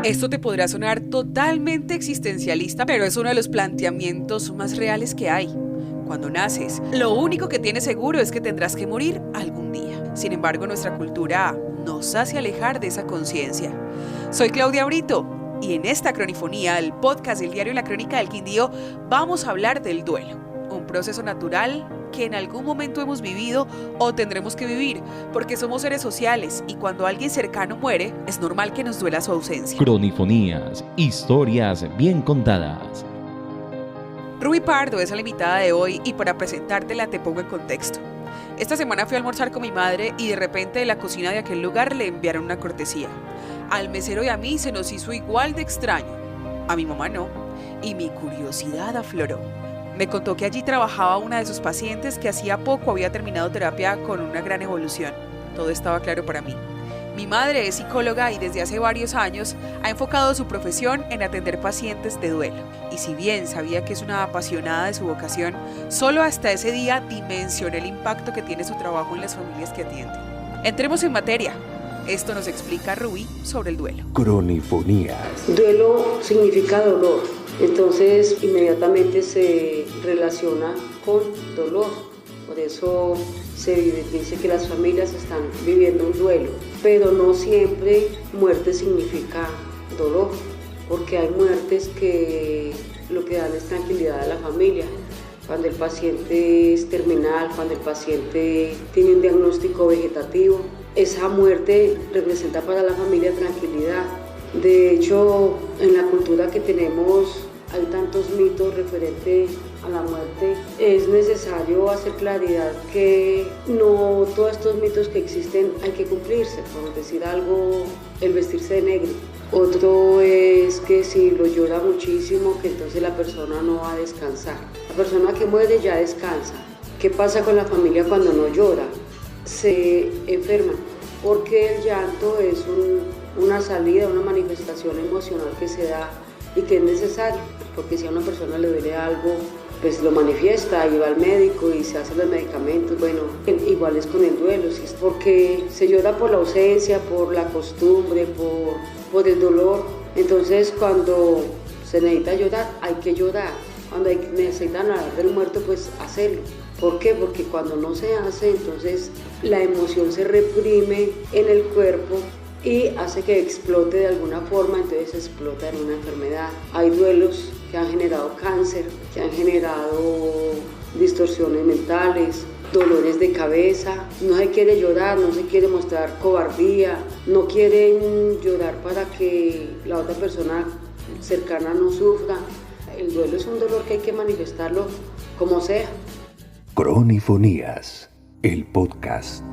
Esto te podrá sonar totalmente existencialista, pero es uno de los planteamientos más reales que hay. Cuando naces, lo único que tienes seguro es que tendrás que morir algún día. Sin embargo, nuestra cultura nos hace alejar de esa conciencia. Soy Claudia Brito y en esta cronifonía, el podcast del diario La Crónica del Quindío, vamos a hablar del duelo, un proceso natural que en algún momento hemos vivido o tendremos que vivir, porque somos seres sociales y cuando alguien cercano muere, es normal que nos duela su ausencia. Cronifonías, historias bien contadas. Ruby Pardo es la invitada de hoy y para presentártela te pongo en contexto. Esta semana fui a almorzar con mi madre y de repente de la cocina de aquel lugar le enviaron una cortesía. Al mesero y a mí se nos hizo igual de extraño. A mi mamá no, y mi curiosidad afloró. Me contó que allí trabajaba una de sus pacientes que hacía poco había terminado terapia con una gran evolución. Todo estaba claro para mí. Mi madre es psicóloga y desde hace varios años ha enfocado su profesión en atender pacientes de duelo. Y si bien sabía que es una apasionada de su vocación, solo hasta ese día dimensioné el impacto que tiene su trabajo en las familias que atiende. Entremos en materia. Esto nos explica Ruby sobre el duelo. Cronifonías. Duelo significa dolor, entonces inmediatamente se relaciona con dolor. Por eso se dice que las familias están viviendo un duelo, pero no siempre muerte significa dolor, porque hay muertes que lo que dan es tranquilidad a la familia. Cuando el paciente es terminal, cuando el paciente tiene un diagnóstico vegetativo, esa muerte representa para la familia tranquilidad. De hecho, en la cultura que tenemos hay tantos mitos referentes a la muerte. Es necesario hacer claridad que no todos estos mitos que existen hay que cumplirse. Por decir algo, el vestirse de negro. Otro es que si lo llora muchísimo, que entonces la persona no va a descansar. La persona que muere ya descansa. ¿Qué pasa con la familia cuando no llora? Se enferman, porque el llanto es una salida, una manifestación emocional que se da y que es necesario, porque si a una persona le duele algo, pues lo manifiesta y va al médico y se hacen los medicamentos. Bueno, igual es con el duelo, si es porque se llora por la ausencia, por la costumbre, por el dolor. Entonces cuando se necesita llorar, hay que llorar. Cuando necesitan hablar del muerto, pues hacerlo. ¿Por qué? Porque cuando no se hace, entonces la emoción se reprime en el cuerpo y hace que explote de alguna forma, entonces explota en una enfermedad. Hay duelos que han generado cáncer, que han generado distorsiones mentales, dolores de cabeza. No se quiere llorar, no se quiere mostrar cobardía, no quieren llorar para que la otra persona cercana no sufra. El duelo es un dolor que hay que manifestarlo como sea. Cronifonías, el podcast.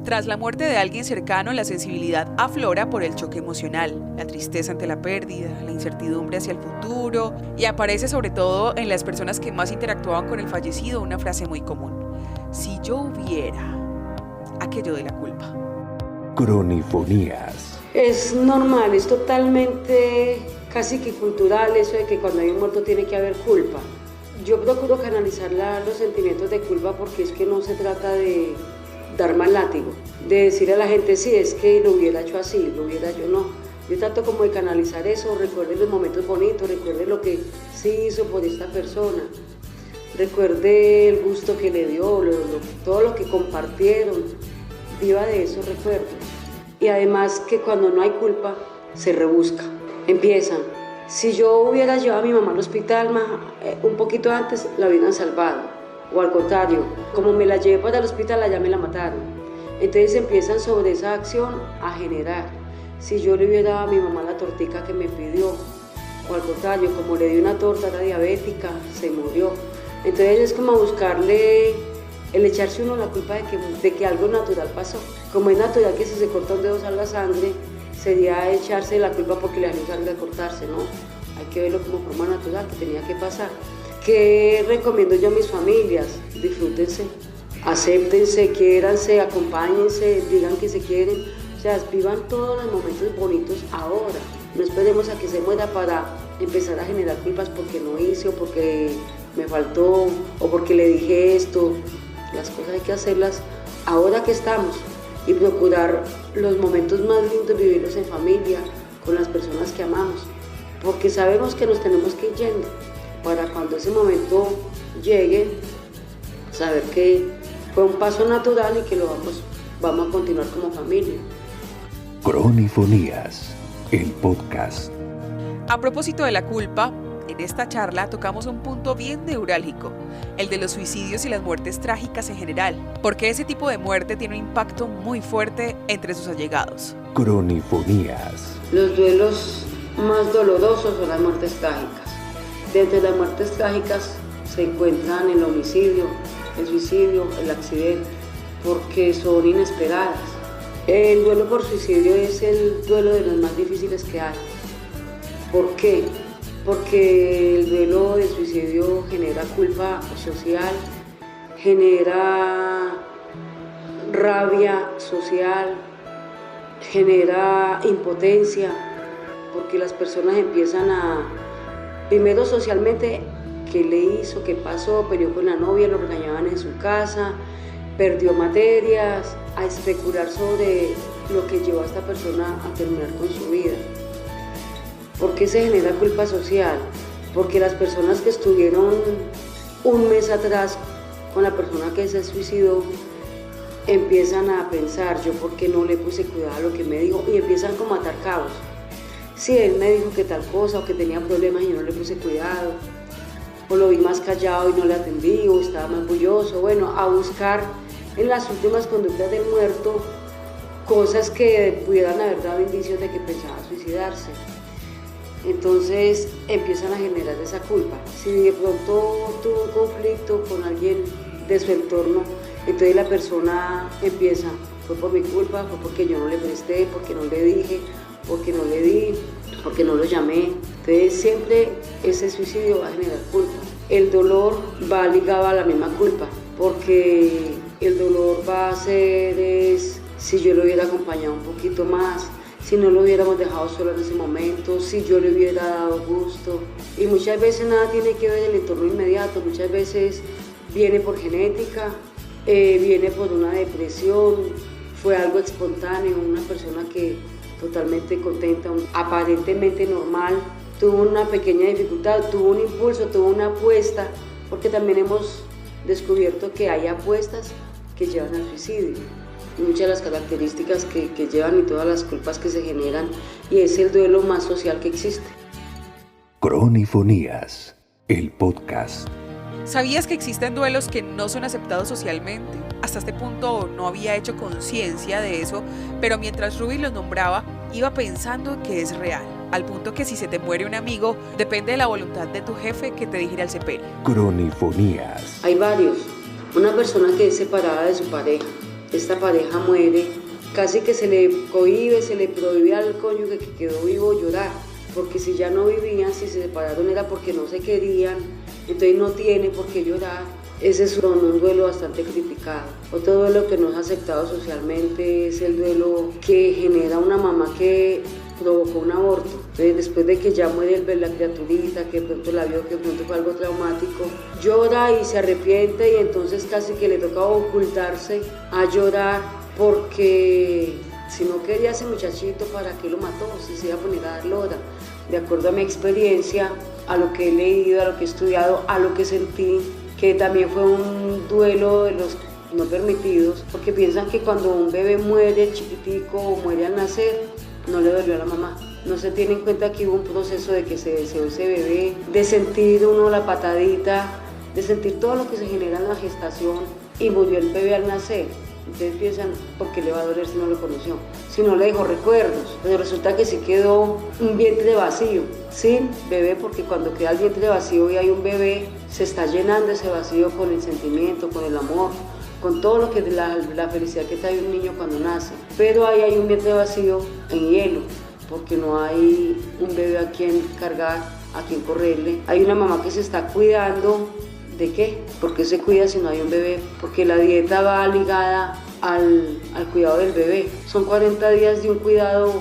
Tras la muerte de alguien cercano, la sensibilidad aflora por el choque emocional, la tristeza ante la pérdida, la incertidumbre hacia el futuro, y aparece sobre todo en las personas que más interactuaban con el fallecido una frase muy común: si yo hubiera, aquello de la culpa. Cronifonías. Es normal, es totalmente casi que cultural eso de que cuando hay un muerto tiene que haber culpa. Yo procuro canalizar los sentimientos de culpa porque es que no se trata de dar mal látigo, de decir a la gente, sí, es que lo hubiera hecho así, lo hubiera yo no. Yo trato como de canalizar eso, recuerde los momentos bonitos, recuerde lo que sí hizo por esta persona, recuerde el gusto que le dio, todo lo que compartieron, viva de esos recuerdos. Y además que cuando no hay culpa, se rebusca, empiezan. Si yo hubiera llevado a mi mamá al hospital un poquito antes, la hubieran salvado. O al contrario, como me la llevé para el hospital, allá me la mataron. Entonces empiezan sobre esa acción a generar. Si yo le hubiera dado a mi mamá la tortica que me pidió, o al contrario, como le di una torta, era diabética, se murió. Entonces es como buscarle, el echarse uno la culpa de que algo natural pasó. Como es natural que si se corta un dedo salga sangre, sería echarse la culpa porque le salió sangre al cortarse, ¿no? Hay que verlo como forma natural que tenía que pasar. ¿Qué recomiendo yo a mis familias? Disfrútense, acéptense, quiéranse, acompáñense, digan que se quieren. O sea, vivan todos los momentos bonitos ahora. No esperemos a que se muera para empezar a generar culpas porque no hice o porque me faltó o porque le dije esto. Las cosas hay que hacerlas ahora que estamos y procurar los momentos más lindos, vivirlos en familia, con las personas que amamos, porque sabemos que nos tenemos que ir yendo, para cuando ese momento llegue, saber que fue un paso natural y que lo vamos a continuar como familia. Cronifonías, el podcast. A propósito de la culpa, en esta charla tocamos un punto bien neurálgico, el de los suicidios y las muertes trágicas en general, porque ese tipo de muerte tiene un impacto muy fuerte entre sus allegados. Cronifonías. Los duelos más dolorosos son las muertes trágicas. Dentro de las muertes trágicas se encuentran el homicidio, el suicidio, el accidente, porque son inesperadas. El duelo por suicidio es el duelo de los más difíciles que hay. ¿Por qué? Porque el duelo de suicidio genera culpa social, genera rabia social, genera impotencia, porque las personas empiezan primero socialmente, ¿qué le hizo? ¿Qué pasó? Peleó con la novia, lo regañaban en su casa, perdió materias, a especular sobre lo que llevó a esta persona a terminar con su vida. ¿Por qué se genera culpa social? Porque las personas que estuvieron un mes atrás con la persona que se suicidó empiezan a pensar, yo por qué no le puse cuidado a lo que me dijo, y empiezan como a atar cabos. Si él me dijo que tal cosa o que tenía problemas y yo no le puse cuidado, o lo vi más callado y no le atendí, o estaba más bulloso, bueno, a buscar en las últimas conductas del muerto cosas que pudieran haber dado indicios de que pensaba suicidarse. Entonces empiezan a generar esa culpa. Si de pronto tuvo un conflicto con alguien de su entorno, entonces la persona empieza, fue por mi culpa, fue porque yo no le presté, porque no le dije, porque no le di, porque no lo llamé. Entonces siempre ese suicidio va a generar culpa. El dolor va ligado a la misma culpa, porque el dolor va a ser si yo lo hubiera acompañado un poquito más, si no lo hubiéramos dejado solo en ese momento, si yo le hubiera dado gusto. Y muchas veces nada tiene que ver el entorno inmediato, muchas veces viene por genética, viene por una depresión, fue algo espontáneo, una persona que totalmente contenta, aparentemente normal, tuvo una pequeña dificultad, tuvo un impulso, tuvo una apuesta, porque también hemos descubierto que hay apuestas que llevan al suicidio. Y muchas de las características que llevan y todas las culpas que se generan, y es el duelo más social que existe. Cronifonías, el podcast. ¿Sabías que existen duelos que no son aceptados socialmente? Hasta este punto no había hecho conciencia de eso, pero mientras Ruby los nombraba, iba pensando que es real, al punto que si se te muere un amigo, depende de la voluntad de tu jefe que te dijera el sepelio. Cronifonías. Hay varios. Una persona que es separada de su pareja, esta pareja muere, casi que se le cohíbe, se le prohíbe al cónyuge que quedó vivo llorar, porque si ya no vivían, si se separaron era porque no se querían, entonces no tiene por qué llorar. Ese es un duelo bastante criticado. Otro duelo que no es aceptado socialmente es el duelo que genera una mamá que provocó un aborto. Entonces, después de que ya muere la criaturita, que de pronto la vio, que de pronto fue algo traumático, llora y se arrepiente, y entonces casi que le toca ocultarse a llorar, porque si no quería ese muchachito, ¿para qué lo mató? Si se iba a poner a dar lora. De acuerdo a mi experiencia, a lo que he leído, a lo que he estudiado, a lo que sentí, que también fue un duelo de los no permitidos, porque piensan que cuando un bebé muere chiquitico o muere al nacer, no le dolió a la mamá. No se tiene en cuenta que hubo un proceso de que se deseó ese bebé, de sentir uno la patadita, de sentir todo lo que se genera en la gestación, y murió el bebé al nacer. Entonces piensan, ¿por qué le va a doler si no lo conoció? Si no le dejó recuerdos. Pero resulta que sí quedó un vientre vacío, sin bebé, porque cuando queda el vientre vacío y hay un bebé, se está llenando ese vacío con el sentimiento, con el amor, con todo lo que es la felicidad que trae un niño cuando nace. Pero ahí hay un vientre vacío en hielo, porque no hay un bebé a quien cargar, a quien correrle. Hay una mamá que se está cuidando. ¿De qué? ¿Por qué se cuida si no hay un bebé? Porque la dieta va ligada al cuidado del bebé. Son 40 días de un cuidado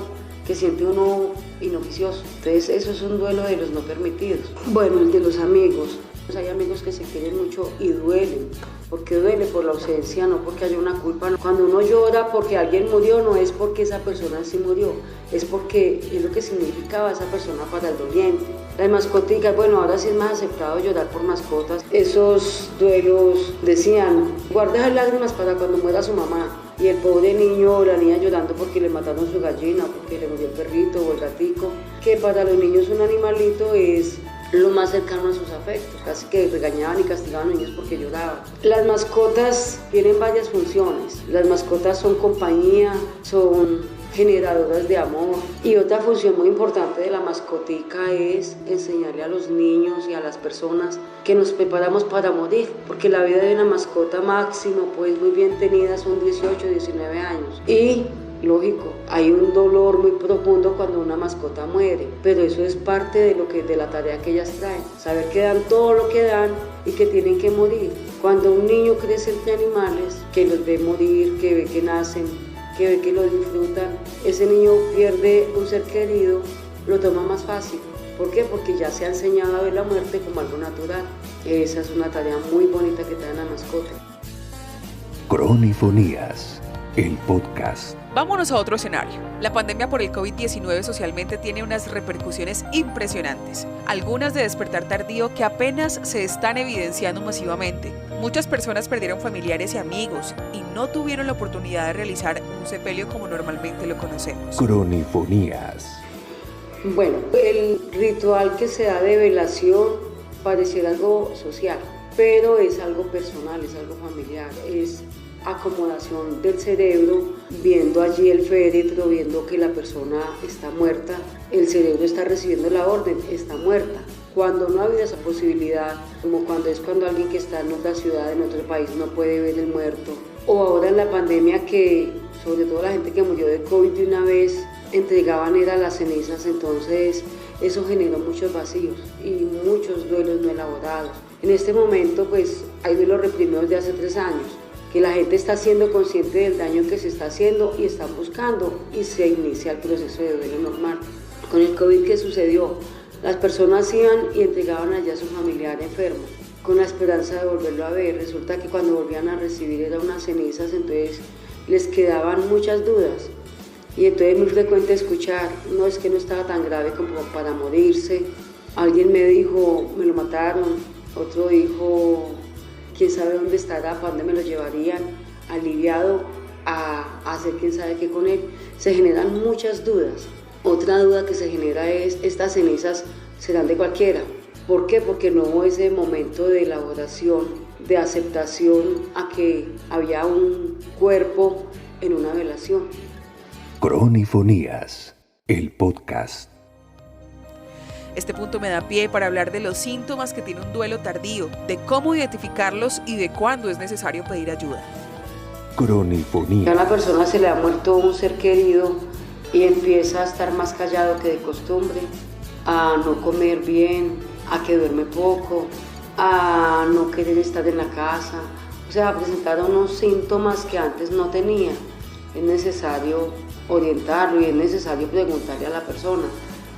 que siente uno inoficioso. Entonces eso es un duelo de los no permitidos. Bueno, el de los amigos. Hay amigos que se quieren mucho y duelen. Porque duele por la ausencia, no porque haya una culpa. Cuando uno llora porque alguien murió, no es porque esa persona sí murió, es porque es lo que significaba esa persona para el doliente. Las mascoticas, bueno, ahora sí es más aceptado llorar por mascotas. Esos duelos decían, guarde las lágrimas para cuando muera su mamá. Y el pobre niño o la niña llorando porque le mataron su gallina, porque le murió el perrito o el gatico, que para los niños un animalito es lo más cercano a sus afectos, casi que regañaban y castigaban a los niños porque lloraban. Las mascotas tienen varias funciones. Las mascotas son compañía, son generadoras de amor, y otra función muy importante de la mascotica es enseñarle a los niños y a las personas que nos preparamos para morir, porque la vida de una mascota máximo, pues muy bien tenida, son 18, 19 años, y lógico, hay un dolor muy profundo cuando una mascota muere, pero eso es parte de la tarea que ellas traen, saber que dan todo lo que dan y que tienen que morir. Cuando un niño crece entre animales, que los ve morir, que ve que nacen, que ve que lo disfrutan, ese niño pierde un ser querido, lo toma más fácil. ¿Por qué? Porque ya se ha enseñado a ver la muerte como algo natural. Esa es una tarea muy bonita que trae la mascota. Cronifonías, el podcast. Vámonos a otro escenario. La pandemia por el COVID-19 socialmente tiene unas repercusiones impresionantes, algunas de despertar tardío que apenas se están evidenciando masivamente. Muchas personas perdieron familiares y amigos y no tuvieron la oportunidad de realizar un sepelio como normalmente lo conocemos. Cronifonías. Bueno, el ritual que se da de velación pareciera algo social, pero es algo personal, es algo familiar, es acomodación del cerebro, viendo allí el féretro, viendo que la persona está muerta, el cerebro está recibiendo la orden, está muerta. Cuando no ha habido esa posibilidad, como cuando alguien que está en otra ciudad, en otro país, no puede ver el muerto, o ahora en la pandemia que, sobre todo la gente que murió de COVID de una vez, entregaban las cenizas, entonces eso generó muchos vacíos y muchos duelos no elaborados. En este momento pues hay duelos reprimidos de hace 3 años, que la gente está siendo consciente del daño que se está haciendo y están buscando, y se inicia el proceso de duelo normal. Con el COVID, ¿qué sucedió? Las personas iban y entregaban allá a su familiar enfermo, con la esperanza de volverlo a ver. Resulta que cuando volvían a recibir eran unas cenizas, entonces les quedaban muchas dudas. Y entonces es muy frecuente escuchar, no, es que no estaba tan grave como para morirse. Alguien me dijo, me lo mataron. Otro dijo, quién sabe dónde estará, para dónde me lo llevarían, aliviado a hacer quién sabe qué con él. Se generan muchas dudas. Otra duda que se genera es, estas cenizas serán de cualquiera. ¿Por qué? Porque no hubo ese momento de elaboración, de aceptación a que había un cuerpo en una velación. Cronifonías, el podcast. Este punto me da pie para hablar de los síntomas que tiene un duelo tardío, de cómo identificarlos y de cuándo es necesario pedir ayuda. Cronifonías. A la persona se le ha muerto un ser querido y empieza a estar más callado que de costumbre, a no comer bien, a que duerme poco, a no querer estar en la casa, o sea, a presentar unos síntomas que antes no tenía. Es necesario orientarlo y es necesario preguntarle a la persona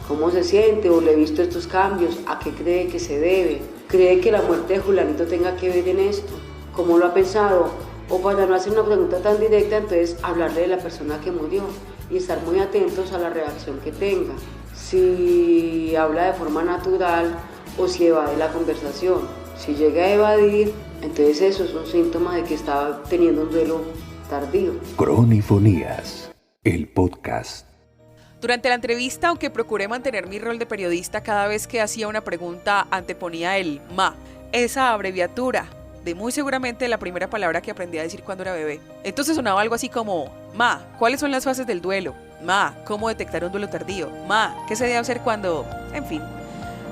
cómo se siente, o le he visto estos cambios, a qué cree que se debe, cree que la muerte de Julanito tenga que ver en esto, cómo lo ha pensado, o para no hacer una pregunta tan directa, entonces hablarle de la persona que murió y estar muy atentos a la reacción que tenga, si habla de forma natural o si evade la conversación. Si llega a evadir, entonces eso es un síntoma de que está teniendo un duelo tardío. Cronifonías, el podcast. Durante la entrevista, aunque procuré mantener mi rol de periodista, cada vez que hacía una pregunta anteponía el MA, esa abreviatura de muy seguramente la primera palabra que aprendí a decir cuando era bebé. Entonces sonaba algo así como: MA, ¿cuáles son las fases del duelo? MA, ¿cómo detectar un duelo tardío? MA, ¿qué se debe hacer cuando...? En fin.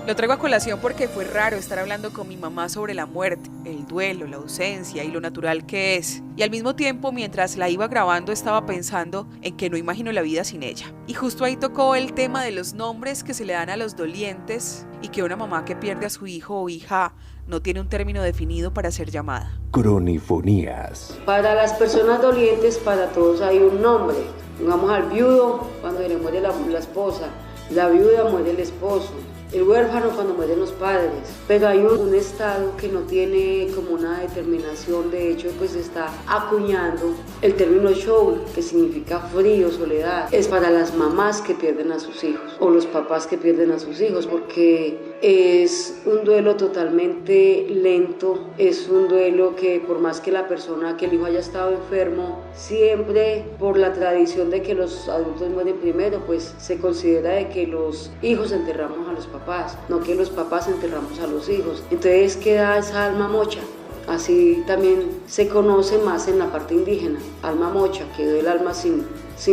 Lo traigo a colación porque fue raro estar hablando con mi mamá sobre la muerte, el duelo, la ausencia y lo natural que es. Y al mismo tiempo, mientras la iba grabando, estaba pensando en que no imagino la vida sin ella. Y justo ahí tocó el tema de los nombres que se le dan a los dolientes y que una mamá que pierde a su hijo o hija no tiene un término definido para ser llamada. Cronifonías. Para las personas dolientes, para todos hay un nombre. Pongamos al viudo cuando le muere la esposa, la viuda muere el esposo, el huérfano cuando mueren los padres, pero hay un estado que no tiene como una determinación. De hecho, pues está acuñando el término show, que significa frío, soledad. Es para las mamás que pierden a sus hijos o los papás que pierden a sus hijos, porque es un duelo totalmente lento, es un duelo que por más que la persona, que el hijo haya estado enfermo, siempre por la tradición de que los adultos mueren primero, pues se considera de que los hijos enterramos a los papás, no que los papás enterramos a los hijos. Entonces queda esa alma mocha. Así también se conoce más en la parte indígena, alma mocha, quedó el alma sin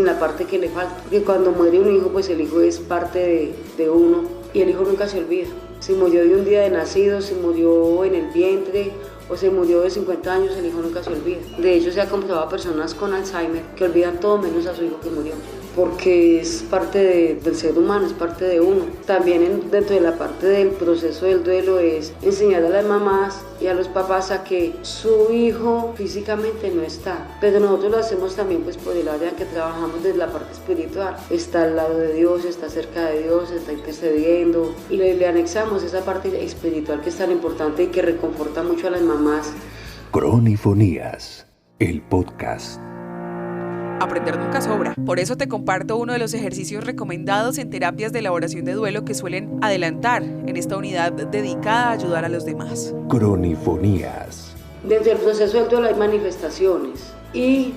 la parte que le falta. Porque cuando muere un hijo, pues el hijo es parte de uno y el hijo nunca se olvida. Si murió de un día de nacido, si murió en el vientre o se murió de 50 años, el hijo nunca se olvida. De hecho, se ha comprobado a personas con Alzheimer que olvidan todo menos a su hijo que murió, porque es parte del ser humano, es parte de uno. También dentro de la parte del proceso del duelo es enseñar a las mamás y a los papás a que su hijo físicamente no está, pero nosotros lo hacemos también pues por el área que trabajamos desde la parte espiritual. Está al lado de Dios, está cerca de Dios, está intercediendo, y le anexamos esa parte espiritual que es tan importante y que reconforta mucho a las mamás. Cronifonías, el podcast. Aprender nunca sobra. Por eso te comparto uno de los ejercicios recomendados en terapias de elaboración de duelo que suelen adelantar en esta unidad dedicada a ayudar a los demás. Cronifonías. Dentro del proceso del duelo hay manifestaciones y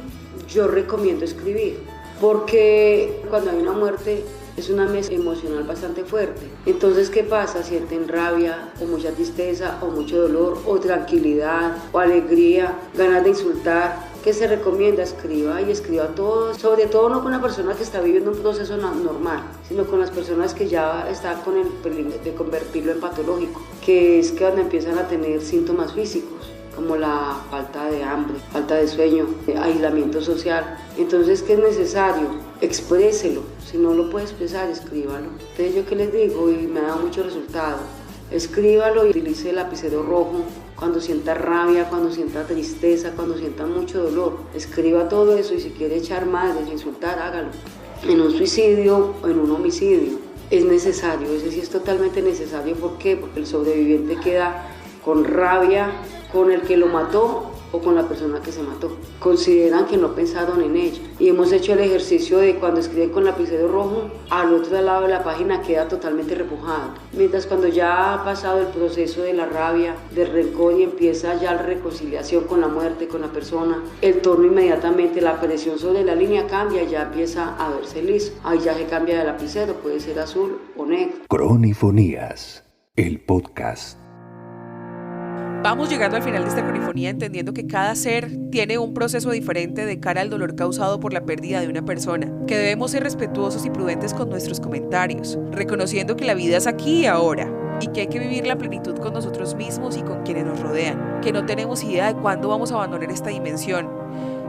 yo recomiendo escribir, porque cuando hay una muerte es una mezcla emocional bastante fuerte. Entonces, ¿qué pasa? Sienten rabia o mucha tristeza o mucho dolor o tranquilidad o alegría, ganas de insultar. ¿Qué se recomienda? Escriba y escriba todo, sobre todo no con la persona que está viviendo un proceso normal, sino con las personas que ya están con el peligro de convertirlo en patológico, que es que cuando empiezan a tener síntomas físicos, como la falta de hambre, falta de sueño, aislamiento social. Entonces, ¿qué es necesario? Expréselo. Si no lo puede expresar, escríbalo. Entonces, ¿yo qué les digo? Y me ha dado mucho resultado. Escríbalo y utilice el lapicero rojo cuando sienta rabia, cuando sienta tristeza, cuando sienta mucho dolor. Escriba todo eso y si quiere echar madres, insultar, hágalo. En un suicidio o en un homicidio es necesario, ese sí es totalmente necesario. ¿Por qué? Porque el sobreviviente queda con rabia con el que lo mató o con la persona que se mató. Consideran que no pensaron en ello. Y hemos hecho el ejercicio de cuando escriben con lapicero rojo, al otro lado de la página queda totalmente repujado. Mientras cuando ya ha pasado el proceso de la rabia, del rencor y empieza ya la reconciliación con la muerte, con la persona, el tono inmediatamente, la presión sobre la línea cambia y ya empieza a verse liso. Ahí ya se cambia de lapicero, puede ser azul o negro. Cronifonías, el podcast. Vamos llegando al final de esta cronifonía entendiendo que cada ser tiene un proceso diferente de cara al dolor causado por la pérdida de una persona, que debemos ser respetuosos y prudentes con nuestros comentarios, reconociendo que la vida es aquí y ahora, y que hay que vivir la plenitud con nosotros mismos y con quienes nos rodean, que no tenemos idea de cuándo vamos a abandonar esta dimensión.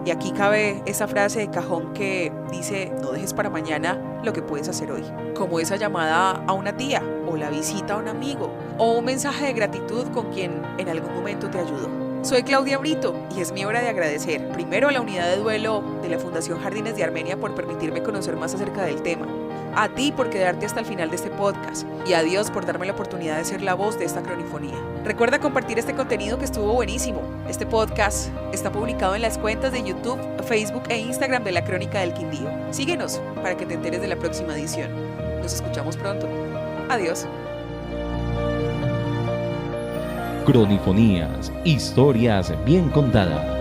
Y aquí cabe esa frase de cajón que dice: no dejes para mañana lo que puedes hacer hoy. Como esa llamada a una tía, o la visita a un amigo, o un mensaje de gratitud con quien en algún momento te ayudó. Soy Claudia Brito y es mi hora de agradecer primero a la unidad de duelo de la Fundación Jardines de Armenia por permitirme conocer más acerca del tema, a ti por quedarte hasta el final de este podcast y a Dios por darme la oportunidad de ser la voz de esta cronifonía. Recuerda compartir este contenido que estuvo buenísimo. Este podcast está publicado en las cuentas de YouTube, Facebook e Instagram de La Crónica del Quindío. Síguenos para que te enteres de la próxima edición. Nos escuchamos pronto. Adiós. Cronifonías, historias bien contadas.